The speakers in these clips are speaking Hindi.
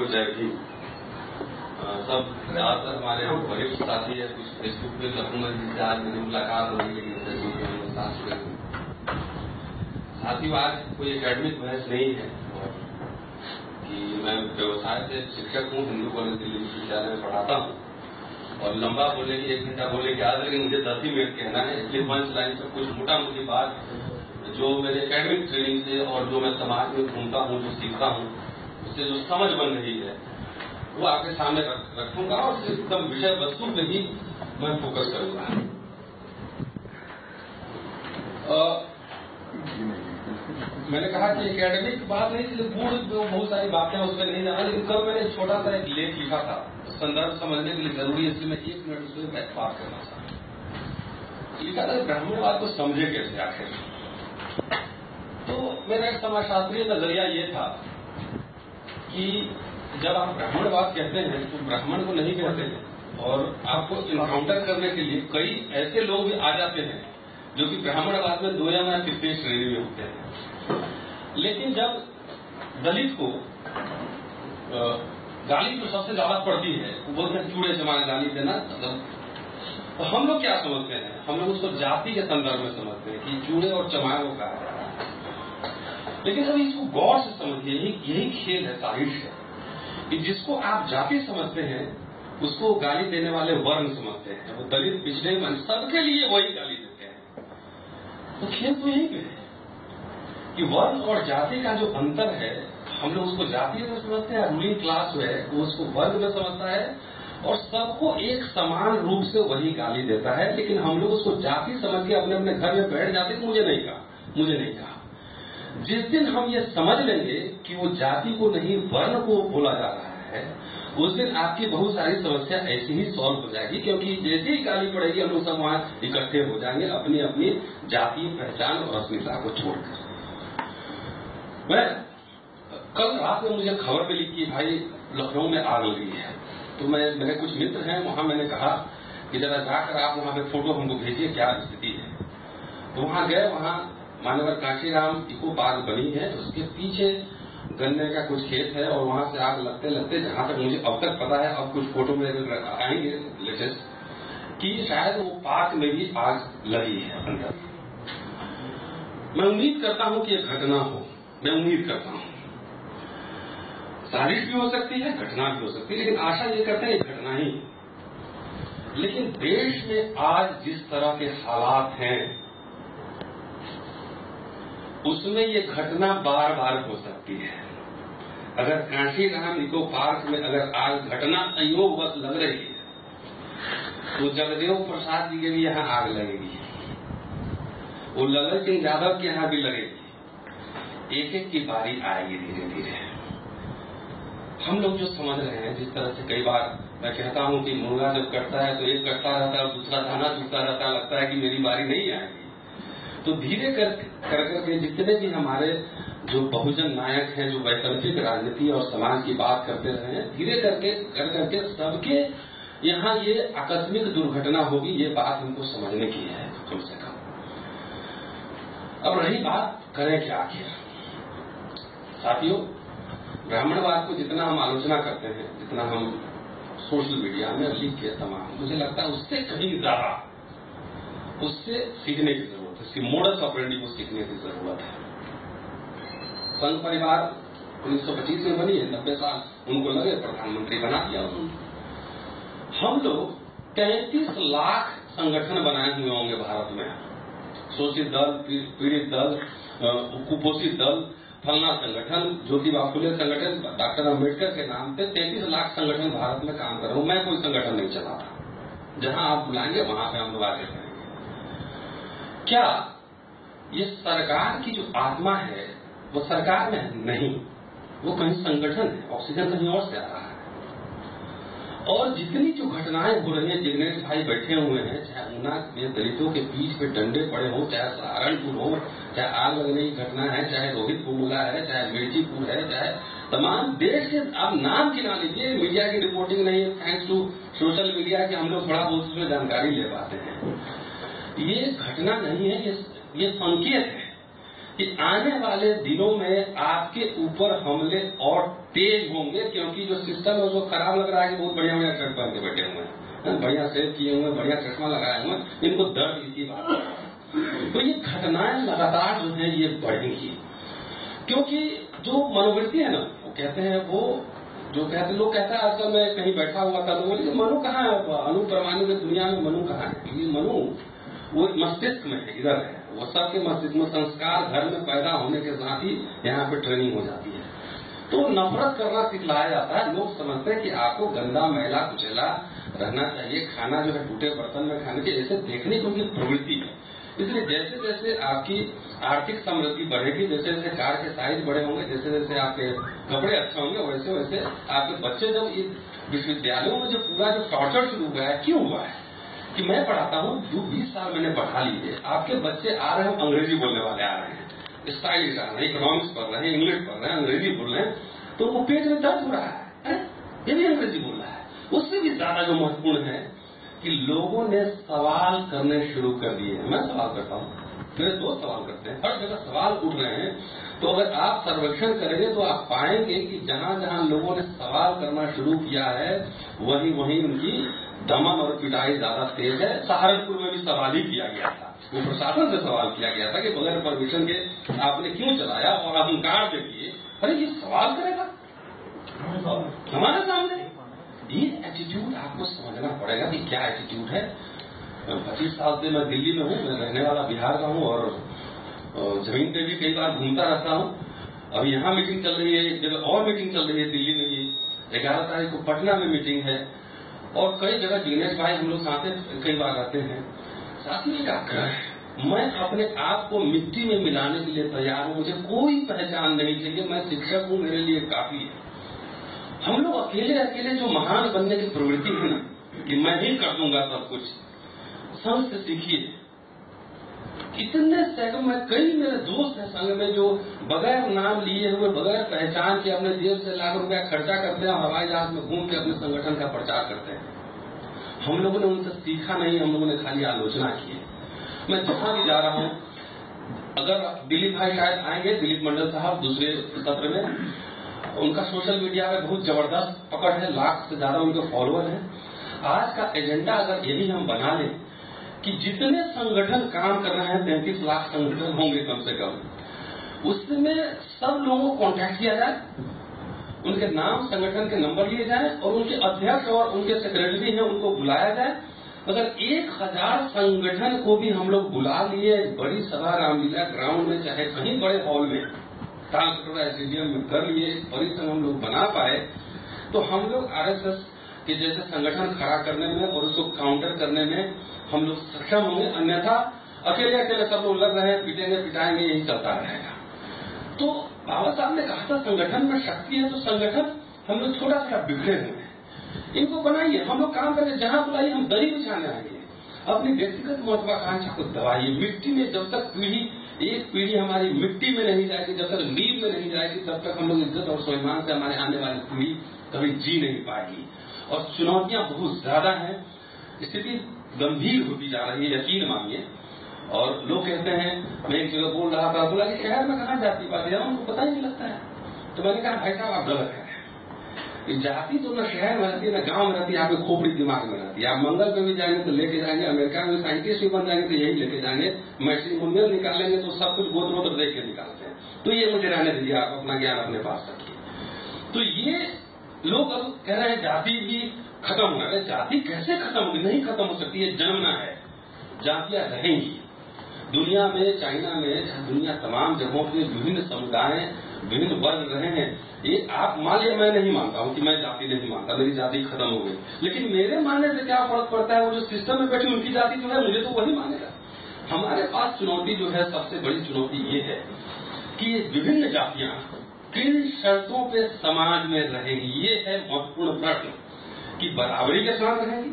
जय भीम। सब ज्यादातर हमारे वरिष्ठ साथी है, कुछ फेसबुक पे लखनऊ जिनसे आज मेरी मुलाकात हो रही है, लेकिन फेसबुक पे साथ साथियों आज कोई एकेडमिक बहस नहीं है कि मैं व्यवसाय से शिक्षक हूँ, हिंदू कॉलेज दिल्ली विश्वविद्यालय में पढ़ाता हूँ और लंबा बोले की 1 घंटा बोले की याद है, लेकिन मुझे 10 ही मिनट कहना है। इसलिए पंच लाइन से कुछ मोटा मोटी बात जो मेरे एकेडमिक ट्रेनिंग से और जो मैं समाज में घूमता हूँ, जो सीखता हूँ, उससे जो समझ बन रही है वो आपके सामने रखूंगा और एकदम विषय वस्तु पे ही मैं फोकस करूंगा। मैंने कहा कि एकेडमिक बात नहीं, इसलिए पूर्ण बहुत सारी बातें उसमें नहीं जाना, लेकिन कल मैंने एक छोटा सा एक लेख लिखा था, संदर्भ समझने के लिए जरूरी है, इसलिए मैं 1 मिनट उसमें बात करना चाहता। लिखा था ब्राह्मणवाद को समझे कैसे आखिर। तो मेरा एक समाजशास्त्रीय नजरिया ये था कि जब आप ब्राह्मणवाद कहते हैं तो ब्राह्मण को नहीं कहते हैं, और आपको इनकाउंटर करने के लिए कई ऐसे लोग भी आ जाते हैं जो कि ब्राह्मणवाद में 2 या 3 श्रेणी में होते हैं। लेकिन जब दलित को गाली तो सबसे ज्यादा पड़ती है, वो बोलते हैं चूड़े जमाने गाली देना, तो हम लोग क्या समझते हैं, हम लोग उसको जाति के संदर्भ में समझते हैं कि चूड़े और चमाए वो का है। लेकिन अभी इसको गौर से समझिए, यही खेल है, साजिश है कि जिसको आप जाति समझते हैं उसको गाली देने वाले वर्ण समझते हैं, वो दलित पिछड़े मन सबके लिए वही गाली देते हैं। तो खेल तो यही पे है कि वर्ण और जाति का जो अंतर है, हम लोग उसको जाति में समझते हैं, रूलिंग क्लास जो है वो उसको वर्ग में समझता है और सबको एक समान रूप से वही गाली देता है। लेकिन हम लोग उसको जाति समझ के अपने अपने घर में बैठ जाते, मुझे नहीं कहा। जिस दिन हम ये समझ लेंगे कि वो जाति को नहीं वर्ण को बोला जा रहा है, उस दिन आपकी बहुत सारी समस्या ऐसी ही सॉल्व हो जाएगी, क्योंकि जैसे ही गाली पड़ेगी हम लोग सब वहां इकट्ठे हो जाएंगे अपनी अपनी जातीय पहचान और अस्मिता को छोड़कर। मैं कल रात में मुझे खबर मिली कि भाई लखनऊ में आग लगी है, तो मेरे कुछ मित्र हैं वहां, मैंने कहा कि जरा जाकर आप वहां पे फोटो हमको भेजिए, क्या स्थिति है। तो वहां गए, वहां मानवर काशीराम इको पार्क बनी है, उसके पीछे गन्ने का कुछ खेत है और वहां से आग लगते लगते, जहां तक मुझे अब तक पता है, अब कुछ फोटो में आएंगे लेटेस्ट, कि शायद वो पार्क में भी आग लगी है अंदर। मैं उम्मीद करता हूं कि यह घटना हो, मैं उम्मीद करता हूं, साजिश भी हो सकती है, घटना भी हो सकती है, लेकिन आशा ये करते हैं घटना ही। लेकिन देश में आज जिस तरह के हालात हैं उसमें ये घटना बार बार हो सकती है। अगर काशीराम इको पार्क में अगर आज घटना संयोगवश लग रही है तो जगदेव प्रसाद जी के भी यहाँ आग लगेगी, वो ललन सिंह यादव के यहाँ भी लगेगी, एक एक की बारी आएगी धीरे धीरे। हम लोग जो समझ रहे हैं, जिस तरह से कई बार मैं कहता हूं कि मुर्गा जब कटता है तो एक कटता रहता है और दूसरा दाना चुगता रहता है, लगता है कि मेरी बारी नहीं आएगी। तो धीरे करके जितने भी हमारे जो बहुजन नायक हैं, जो वैकल्पिक राजनीति और समाज की बात करते रहे हैं, धीरे करके सबके यहाँ ये आकस्मिक दुर्घटना होगी, ये बात हमको समझने की है कम से कम। अब रही बात, करें क्या आखिर। साथियों, ब्राह्मणवाद को जितना हम आलोचना करते हैं, जितना हम सोशल मीडिया में लिख के तमाम, मुझे लगता है उससे कहीं ज्यादा उससे सीखने की जरूरत है, उसकी मोडस ऑपरेंडी को सीखने की जरूरत है। संघ परिवार 1925 में बनी है, 90 साल उनको लगे, प्रधानमंत्री बना दिया उन्होंने। हम लोग 33 लाख संगठन बनाए हुए होंगे भारत में, शोषित दल, पीड़ित दल, कुपोषित दल, फलना संगठन, ज्योतिबा फुले संगठन, डॉक्टर अम्बेडकर के नाम पे 33 लाख संगठन भारत में काम कर रहा हूं। मैं कोई संगठन नहीं चलाता, जहां आप बुलाएंगे वहां पे हम लोग आगे करेंगे। क्या ये सरकार की जो आत्मा है वो सरकार में है? नहीं, वो कहीं संगठन है, ऑक्सीजन कहीं और से आ रहा है। और जितनी जो घटनाएं हो रही है, जिग्नेश भाई बैठे हुए हैं, चाहे ऊना में दलितों के पीठ पे डंडे पड़े हो, चाहे सहारनपुर हो, चाहे आग लगने की घटना है, चाहे रोहितपुर मुला है, चाहे मिर्चीपुर है, चाहे तमाम देश के, आप नाम गिना लीजिए। मीडिया की रिपोर्टिंग नहीं है, थैंक्स टू सोशल मीडिया की हम लोग थोड़ा बहुत उसमें जानकारी ले पाते हैं। ये घटना नहीं है, ये संकेत है कि आने वाले दिनों में आपके ऊपर हमले और तेज होंगे, क्योंकि जो सिस्टम है वो खराब लग रहा है कि बहुत बढ़िया बढ़िया शर्ट पहन के बैठे हुए हैं, बढ़िया सेव किए हुए, बढ़िया चश्मा लगाए हुए, इनको दर्द इसी बात है। तो ये घटनाएं लगातार जो है ये बढ़ेंगी, क्योंकि जो मनोवृत्ति है ना, वो कहते हैं, वो जो कहते लोग कहते हैं, आजकल मैं कहीं बैठा हुआ था तो बोले मनु कहाँ है, अनु परमाणु की दुनिया में मनु कहाँ है? ये मनु वो मस्तिष्क में है, इधर है, वो सबके मस्तिष्क में संस्कार घर में पैदा होने के साथ ही यहाँ पे ट्रेनिंग हो जाती है। तो नफरत करना सिखलाया जाता है। लोग समझते हैं कि आपको गंदा मैला कुचैला रहना चाहिए, खाना जो है टूटे बर्तन में खाने चाहिए, ऐसे देखने की उनकी प्रवृत्ति है। इसलिए जैसे जैसे आपकी आर्थिक समृद्धि बढ़ेगी, जैसे जैसे कार के साइज बड़े होंगे, जैसे जैसे आपके कपड़े अच्छे होंगे, वैसे वैसे आपके बच्चे जब विश्वविद्यालयों में जो पूरा जो टॉर्चर शुरू हुआ है, क्यों हुआ है कि मैं पढ़ाता हूँ, 20 साल मैंने पढ़ा लीजिए, आपके बच्चे आ रहे हैं अंग्रेजी बोलने वाले आ रहे हैं, स्टाइलिश आ रहे हैं, इकोनॉमिक्स पढ़ रहे हैं, इंग्लिश पढ़ रहे हैं, अंग्रेजी बोल रहे हैं, तो वो पेट में दर्द हो रहा है, ये भी अंग्रेजी बोल रहा है। उससे भी ज्यादा जो महत्वपूर्ण है कि लोगों ने सवाल करने शुरू कर दिए हैं। मैं सवाल करता हूँ, मेरे दोस्त सवाल करते हैं, हर जगह सवाल उठ रहे हैं। तो अगर आप सर्वेक्षण करेंगे तो आप पाएंगे कि जहां जहां लोगों ने सवाल करना शुरू किया है, वहीं वहीं उनकी दमन और पिटाई ज्यादा तेज है। सहारनपुर में भी सवाल ही किया गया था, वो प्रशासन से सवाल किया गया था कि बगैर परमिशन के आपने क्यों चलाया, और अहंकार देखिए, अरे ये सवाल करेगा हमारे सामने। ये एटीट्यूड आपको समझना पड़ेगा कि क्या एटीट्यूड है। 25 साल से मैं दिल्ली में हूँ, मैं रहने वाला बिहार का हूँ, और जमीन पे भी कई बार घूमता रहता हूँ। अब यहाँ मीटिंग चल रही है, एक जगह और मीटिंग चल रही है दिल्ली में ही, 11 तारीख को पटना में मीटिंग है, और कई जगह दिनेश भाई हम लोग साथ कई बार आते हैं। साथ में एक आग्रह है, मैं अपने आप को मिट्टी में मिलाने के लिए तैयार हूँ, मुझे कोई पहचान नहीं चाहिए, मैं शिक्षक हूँ, मेरे लिए काफी है। हम लोग अकेले अकेले जो महान बनने की प्रवृत्ति है ना, कि मैं ही कर दूंगा सब कुछ, संघ से सीखिए। इतने सैकड़ों में कई मेरे दोस्त हैं संघ में जो बगैर नाम लिए हुए, बगैर पहचान के अपने जेब से लाख रुपया खर्चा करते हैं, हवाई जहाज में घूम के अपने संगठन का प्रचार करते हैं। हम लोगों ने उनसे सीखा नहीं, हम लोगों ने खाली आलोचना की है। मैं जहां भी जा रहा हूं, अगर दिलीप भाई शायद आएंगे, दिलीप मंडल साहब दूसरे सत्र में, उनका सोशल मीडिया में बहुत जबरदस्त पकड़ है, लाख से ज्यादा उनके फॉलोअर हैं। आज का एजेंडा अगर यही हम बना लें कि जितने संगठन काम कर रहे हैं, 33 लाख संगठन होंगे कम से कम, उसमें सब लोगों को कॉन्टैक्ट किया जाए, उनके नाम, संगठन के नंबर लिए जाए, और उनके अध्यक्ष और उनके सेक्रेटरी हैं उनको बुलाया जाए। अगर 1000 संगठन को भी हम लोग बुला लिए, बड़ी सभा रामलीला ग्राउंड में, चाहे कहीं बड़े हॉल में, तालकटोरा स्टेडियम में कर लिए, परिसर हम लोग बना पाए, तो हम लोग आरएसएस के जैसे संगठन खड़ा करने में और उसको काउंटर करने में हम लोग सक्षम होंगे। अन्यथा अकेले अकेले सब लोग लग रहे हैं, पीटेंगे पिटाएंगे, यही चलता रहेगा। तो बाबा साहब ने कहा था संगठन में शक्ति है, तो संगठन हम लोग थोड़ा सा बिखरे हुए हैं, इनको बनाइए, हम लोग काम करके जहां बुलाइए हम दरी बिछाने आएंगे। अपनी व्यक्तिगत महत्वाकांक्षा को दबाइए। मिट्टी में जब तक एक पीढ़ी हमारी मिट्टी में नहीं जाएगी, जब तक नींव में नहीं जाएगी, तब तक हम लोग इज्जत और स्वाभिमान से हमारे आने वाली पीढ़ी कभी जी नहीं पाएगी। और चुनौतियां बहुत ज्यादा हैं, स्थिति गंभीर होती जा रही है, यकीन मानिए। और लोग कहते हैं, मैं एक जगह बोल रहा था, बोला कि शहर में कहाँ जाति पाति है, उनको पता ही नहीं लगता है। तो मैंने कहा भाई साहब आप गलत है, जाति तो न शहर में रहती है न गांव में रहती है, आपके खोपड़ी दिमाग में रहती है। आप मंगल पे भी जाएंगे तो लेके जाएंगे, अमेरिका में साइंटिस्ट भी बन जाएंगे तो यही लेके जाएंगे, मैट्रिमोनियल निकालेंगे तो सब कुछ गोत्र देख के निकालते हैं। तो ये मुझे रहने दीजिए, आप अपना ज्ञान अपने पास रखिए। तो ये लोग अब कह रहे हैं जाति भी खत्म होना है। जाति कैसे खत्म होगी? नहीं खत्म हो सकती है, जन्मना है, जातियां रहेंगी। दुनिया में, चाइना में, दुनिया तमाम जगहों पे विभिन्न समुदाय, विभिन्न वर्ग रहे हैं। ये आप मान लिया, मैं नहीं मानता हूं कि मैं जाति नहीं मानता, मेरी जाति खत्म हो गई, लेकिन मेरे मानने से क्या फर्क पड़ता है? वो जो सिस्टम में बैठी उनकी जाति जो है, मुझे तो वही मानेगा। हमारे पास चुनौती जो है, सबसे बड़ी चुनौती ये है कि ये विभिन्न जातियां किन शर्तों पे समाज में रहेगी। ये है महत्वपूर्ण प्रश्न कि बराबरी के साथ रहेगी,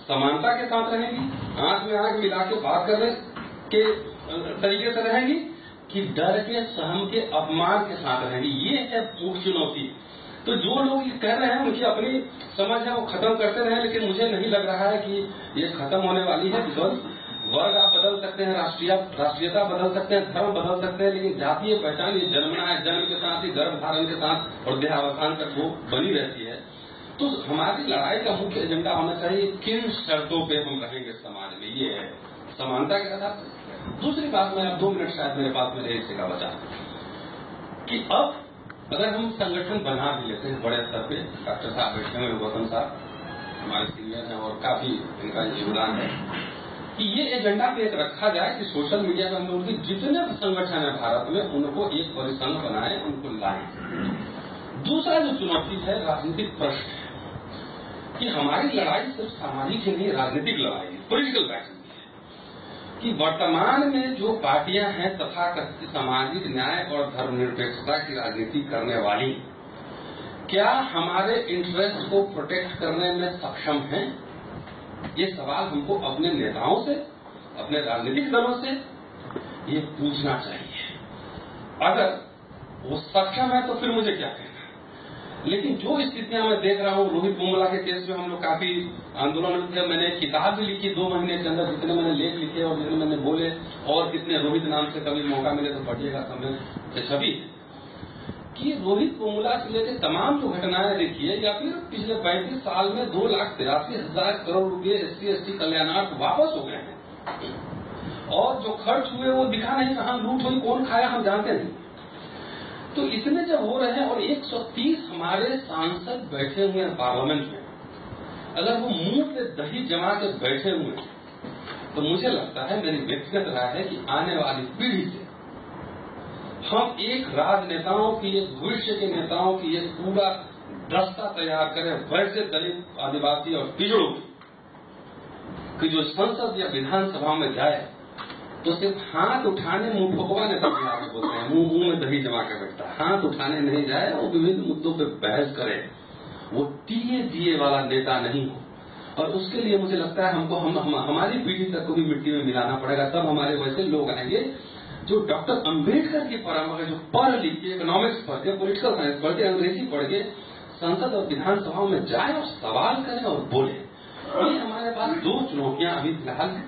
समानता के साथ रहेगी, आंख में आंख मिला के बात करने के तरीके से रहेगी, कि डर के, सहम के, अपमान के साथ रहेगी। ये है मुख्य चुनौती। तो जो लोग ये कह रहे हैं उनकी अपनी समझ है, वो खत्म करते रहे, लेकिन मुझे नहीं लग रहा है कि ये खत्म होने वाली है। बिकॉज वर्ग आप बदल सकते हैं, राष्ट्रीयता बदल सकते हैं, धर्म बदल सकते हैं, लेकिन जातीय पहचान ये जन्मना है, जन्म के साथ ही गर्भ धारण के साथ और देहावसान तक वो बनी रहती है। तो हमारी लड़ाई का मुख्य एजेंडा होना चाहिए किन शर्तों पे हम रहेंगे समाज में, ये है समानता के आधार पर। दूसरी बात, मैं अब 2 मिनट शायद मेरे पास में एक जगह बचा कि अब अगर हम संगठन बना भी लेते हैं बड़े स्तर पे, डॉक्टर साहब बैठे हुए, गौतम साहब हमारे सीनियर हैं और काफी इनका योगदान है कि ये एजेंडा पे एक रखा जाए कि सोशल मीडिया में हम लोग की जितने भी संगठन है भारत में उनको एक परिसंघ बनाए, उनको लाएं। दूसरा जो चुनौती है राजनीतिक प्रश्न है कि हमारी लड़ाई सिर्फ सामाजिक ही नहीं, राजनीतिक लड़ाई है, पॉलिटिकल बैटल है कि वर्तमान में जो पार्टियां हैं तथाकथित सामाजिक न्याय और धर्मनिरपेक्षता की राजनीति करने वाली, क्या हमारे इंटरेस्ट को प्रोटेक्ट करने में सक्षम हैं? ये सवाल हमको अपने नेताओं से, अपने राजनीतिक दलों से ये पूछना चाहिए। अगर वो सक्षम है तो फिर मुझे क्या कहना। लेकिन जो स्थितियां मैं देख रहा हूं, रोहित बोमला के केस में हम लोग काफी आंदोलन किया, मैंने किताब भी लिखी 2 महीने के अंदर, जितने मैंने लेख लिखे और जितने मैंने बोले, और कितने रोहित नाम से कभी मौका मिले तो पढ़िएगा, समय से छवि कि रोहित बोमला से लेकर तमाम जो घटनाएं देखिए, या फिर पिछले 35 साल में 2,83,000 करोड़ रुपए SC/ST कल्याणार्थ वापस हो गए हैं और जो खर्च हुए वो दिखा नहीं, कहां लूट हुई, कौन खाया, हम जानते नहीं। तो इतने जब हो रहे हैं और 130 हमारे सांसद बैठे हुए हैं पार्लियामेंट में, अगर वो मुंह पे दही जमा के बैठे हुए हैं तो मुझे लगता है, मेरी व्यक्तिगत राय है कि आने वाली पीढ़ी से हम एक राजनेताओं की, एक भविष्य के नेताओं की एक पूरा दस्ता तैयार करें, वैसे दलित, आदिवासी और पिछड़ों की जो संसद या विधानसभा में जाए तो सिर्फ हाथ उठाने, मुंह फुकवाने तक बिहार में बोलते हैं, मुंह में दही जमा कर बैठता है, हाथ उठाने नहीं जाए और विभिन्न मुद्दों पर बहस करे, वो दिए वाला नेता नहीं हो। और उसके लिए मुझे लगता है हमको हमारी पीढ़ी तक को भी मिट्टी में मिलाना पड़ेगा, तब हमारे वैसे लोग आएंगे जो डॉक्टर अंबेडकर की परंपरा, जो पढ़ लिख के, इकोनॉमिक्स पढ़ के, पोलिटिकल साइंस पढ़ के, अंग्रेजी पढ़ के संसद और विधानसभाओं में जाए और सवाल करें और बोले। ये हमारे पास 2 चुनौतियां अभी फिलहाल है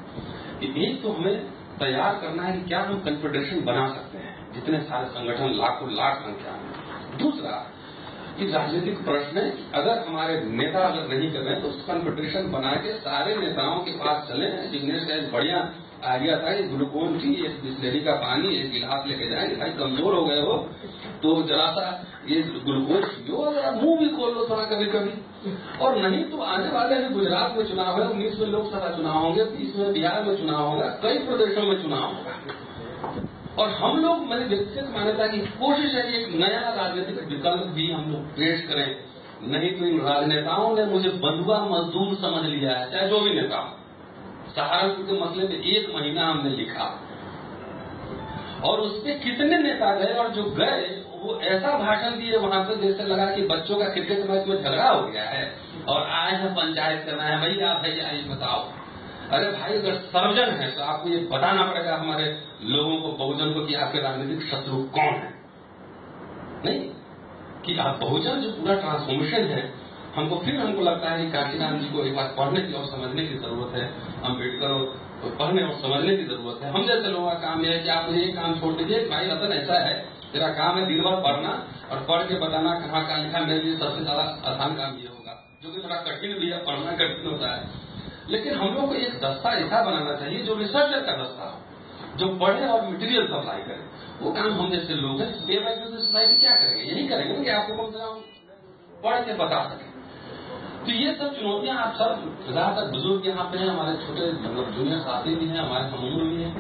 कि एक तो हमें तैयार करना है कि क्या हम कन्फेडरेशन बना सकते हैं, जितने सारे संगठन लाखों लाख संख्या में। दूसरा कि राजनीतिक प्रश्न है, अगर हमारे नेता अगर नहीं कर रहे तो कन्फेडरेशन बना के सारे नेताओं के पास चले। जिग्नेश का एक बढ़िया आइडिया था, ये ग्लूकोन की, एक बिस्लेरी का पानी, एक गिलास लेके जाएंगे, भाई कमजोर हो गए हो तो जरा सा ये ग्लूकोज पियो, मुंह भी खोल लो थोड़ा कभी कभी। और नहीं तो आने वाले हैं, गुजरात में चुनाव है, 19 में लोकसभा चुनाव होंगे, 20 में बिहार में चुनाव होगा, कई प्रदेशों में चुनाव होगा। और हम लोग, मेरी व्यक्तिगत मान्यता की कोशिश है कि एक नया राजनीतिक विकल्प भी हम लोग पेश करें। नहीं तो इन राजनेताओं ने मुझे बंधुआ मजदूर समझ लिया है, चाहे जो भी नेता हो। सहारनपुर के मसले में 1 महीना हमने लिखा और उसपे कितने नेता गए, और जो गए वो ऐसा भाषण दिए वहां पे जैसे लगा कि बच्चों का क्रिकेट मैच में झगड़ा हो गया है और आए हैं पंचायत करना है, भैया ये बताओ। अरे भाई, अगर सर्वजन है तो आपको ये बताना पड़ेगा हमारे लोगों को, बहुजन को, कि आपके राजनीतिक शत्रु कौन है। नहीं कि आप बहुजन जो पूरा ट्रांसफॉर्मेशन है, हमको लगता है कि काशीराम जी को एक बार पढ़ने की और समझने की जरूरत है, अम्बेडकर को पढ़ने और समझने की जरूरत है। हम जैसे लोगों का काम यह है कि आप मुझे एक काम छोड़ दीजिए, भाई रतन ऐसा है, तेरा काम है दिन भर पढ़ना और पढ़ के बताना कहाँ का लिखा। मेरे लिए सबसे ज्यादा आसान काम ये होगा, जो कि थोड़ा कठिन भी है, पढ़ना कठिन होता है। लेकिन हम लोग को एक दस्ता ऐसा बनाना चाहिए जो रिसर्चर का दस्ता हो, जो पढ़े और मटेरियल सप्लाई करे। वो काम हम जैसे लोग हैं, सोसाइटी क्या करेंगे, यही करेंगे कि आपको कम से कम पढ़ के बता सके। तो ये सब चुनौतियां आप सब, ज्यादातर बुजुर्ग यहाँ पे हैं, हमारे छोटे मतलब जूनियर साथी भी हैं, हमारे हम उम्र भी हैं।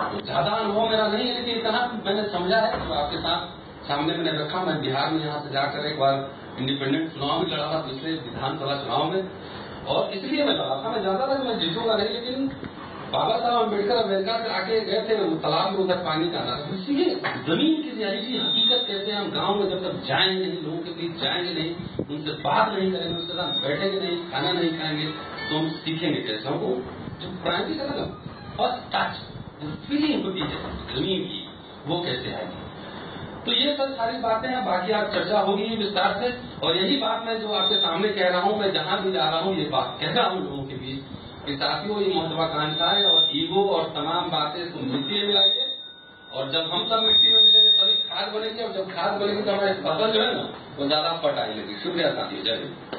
तो ज्यादा अनुभव मेरा नहीं है, लेकिन इतना मैंने समझा है तो आपके साथ सामने मैंने रखा। मैं बिहार में यहाँ से जाकर एक बार इंडिपेंडेंट चुनाव भी लड़ा था, पिछले विधानसभा चुनाव में, और इसलिए मैं लड़ा था। मैं जानता था कि मैं जीतूंगा नहीं, लेकिन बाबा साहब अम्बेडकर अमेरिका से आके गए थे, तालाब में उधर पानी का ना, इसलिए जमीन की रियलिटी, हकीकत कहते हैं। हम गांव में जब तक जाएंगे नहीं, लोगों के बीच जाएंगे नहीं, उनसे बात नहीं करेंगे, उनके साथ बैठेंगे नहीं, खाना नहीं खाएंगे, तो हम सीखेंगे कैसे। हमको जो प्राइमरी का ना फर्स्ट टच, जो फीलिंग होती है जमीन की, वो कैसे आएगी। तो ये सब सारी बातें हैं, बाकी आज चर्चा होगी विस्तार से। और यही बात मैं जो आपके सामने कह रहा हूँ, मैं जहां भी जा रहा हूँ ये बात कह रहा हूँ लोगों के बीच। कि साथियों ये महत्वाकांक्षाएं और ईगो और तमाम बातें इसको मिट्टी में मिलाइए, और जब हम सब मिट्टी में मिलेंगे तभी खाद बनेंगे, और जब खाद बनेगी तो हमारी फसल जो है ना वो ज्यादा फर्टाइल लगेगी। शुक्रिया साथियों, जय हिंद।